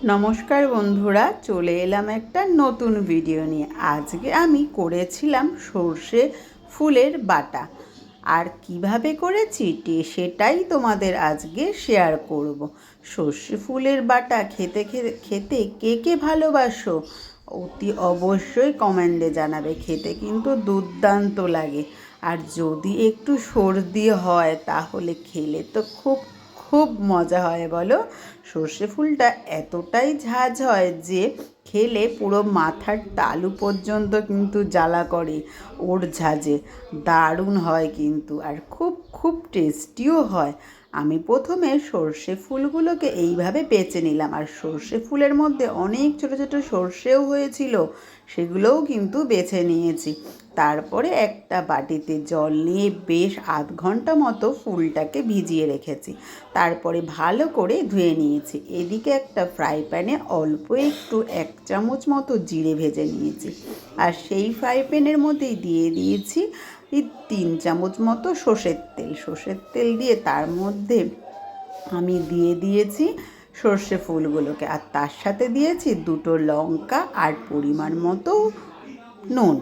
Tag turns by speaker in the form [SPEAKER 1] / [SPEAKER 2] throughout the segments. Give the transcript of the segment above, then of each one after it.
[SPEAKER 1] নমস্কার বন্ধুরা, চলে এলাম একটা নতুন ভিডিও নিয়ে। আজকে আমি করেছিলাম সর্ষে ফুলের বাটা। আর কিভাবে করেছি সেটাই তোমাদের আজকে শেয়ার করব। সর্ষে ফুলের বাটা খেতে খেতে কে কে ভালোবাসো অতি অবশ্যই কমেন্টে জানাবে। খেতে কিন্তু দুর্দান্ত লাগে। আর যদি একটু সর্দি হয় তাহলে খেলে তো খুব খুব মজা হয় বলো। সর্ষে ফুলটা এতটাই ঝাঁঝ হয় যে খেলে পুরো মাথার তালু পর্যন্ত কিন্তু জ্বালা করে ওর ঝাঁঝে। দারুণ হয় কিন্তু, আর খুব খুব টেস্টিও হয়। আমি প্রথমে সর্ষে ফুলগুলোকে এইভাবে বেছে নিলাম, আর সর্ষে ফুলের মধ্যে অনেক ছোট ছোট সর্ষেও হয়েছিল, সেগুলোও কিন্তু বেছে নিয়েছি। তারপরে একটা বাটিতে জল নিয়ে বেশ আধ ঘন্টা মতো ফুলটাকে ভিজিয়ে রেখেছি। তারপরে ভালো করে ধুয়ে নিয়েছি। এদিকে একটা ফ্রাই প্যানে অল্প একটু 1 চামচ মতো জিরে ভেজে নিয়েছি, আর সেই ফ্রাই প্যানের মধ্যেই দিয়ে দিয়েছি 3 চামচ মতো সর্ষের তেল দিয়ে তার মধ্যে আমি দিয়ে দিয়েছি সর্ষে ফুলগুলোকে, আর তার সাথে দিয়েছি 2টো লঙ্কা আর পরিমাণ মতো নুন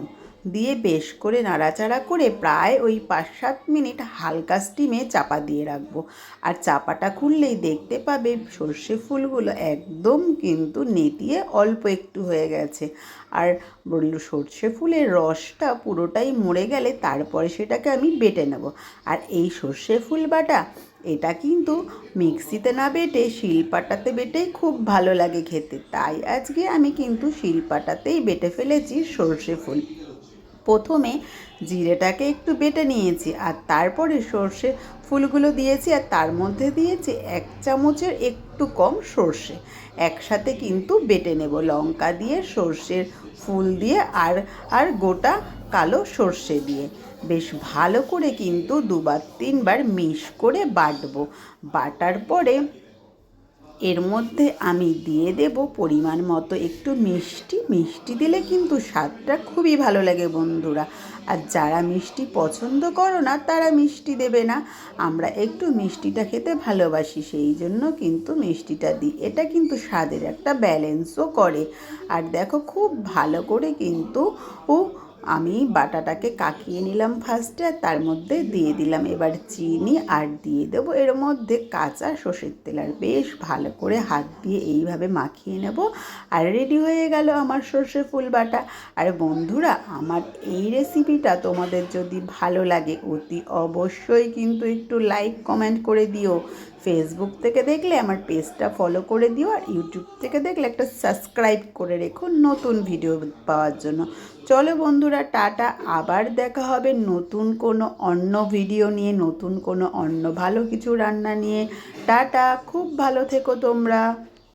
[SPEAKER 1] দিয়ে বেশ করে নাড়াচাড়া করে প্রায় ওই 5-7 মিনিট হালকা স্টিমে চাপা দিয়ে রাখবো। আর চাপাটা খুললেই দেখতে পাবে সর্ষে ফুলগুলো একদম কিন্তু নেতিয়ে অল্প একটু হয়ে গেছে। আর সর্ষে ফুলের রসটা পুরোটাই মরে গেলে তারপরে সেটাকে আমি বেটে নেব। আর এই সর্ষে ফুল বাটা এটা কিন্তু মিক্সিতে না বেটে শিলপাটাতে বেটেই খুব ভালো লাগে খেতে। তাই আজকে আমি কিন্তু শিলপাটাতেই বেটে ফেলেছি সর্ষে ফুল। প্রথমে জিরেটাকে একটু বেটে নিয়েছি, আর তারপরে সর্ষে ফুলগুলো দিয়েছি, আর তার মধ্যে দিয়েছি 1 চামচের একটু কম সর্ষে। একসাথে কিন্তু বেটে নেব, লঙ্কা দিয়ে, সর্ষের ফুল দিয়ে, আর গোটা কালো সর্ষে দিয়ে বেশ ভালো করে কিন্তু 2-3 বার মিক্স করে বাটবো। বাটার পরে এর মধ্যে আমি দিয়ে দেব পরিমাণ মতো একটু মিষ্টি দিলে কিন্তু স্বাদটা খুবই ভালো লাগে বন্ধুরা। আর যারা মিষ্টি পছন্দ করো না তারা মিষ্টি দেবে না। আমরা একটু মিষ্টিটা খেতে ভালোবাসি, সেই জন্য কিন্তু মিষ্টিটা দিই। এটা কিন্তু স্বাদের একটা ব্যালেন্সও করে। আর দেখো খুব ভালো করে কিন্তু আমি বাটাটাকে কাকিয়ে নিলাম ফার্স্টে, আর তার মধ্যে দিয়ে দিলাম এবার চিনি, আর দিয়ে দেবো এর মধ্যে কাঁচা সর্ষের তেল, আর বেশ ভালো করে হাত দিয়ে এইভাবে মাখিয়ে নেব। আর রেডি হয়ে গেল আমার সর্ষে ফুল বাটা। আর বন্ধুরা, আমার এই রেসিপিটা তোমাদের যদি ভালো লাগে অতি অবশ্যই কিন্তু একটু লাইক কমেন্ট করে দিও। ফেসবুক থেকে দেখলে আমার পেজটা ফলো করে দিও, আর ইউটিউব থেকে দেখলে একটা সাবস্ক্রাইব করে রেখো নতুন ভিডিও পাওয়ার জন্য। চলো বন্ধুরা, টাটা। আবার দেখা হবে নতুন কোনো অন্য ভিডিও নিয়ে, নতুন কোনো অন্য ভালো কিছু রান্না নিয়ে। টাটা, খুব ভালো থেকো তোমরা।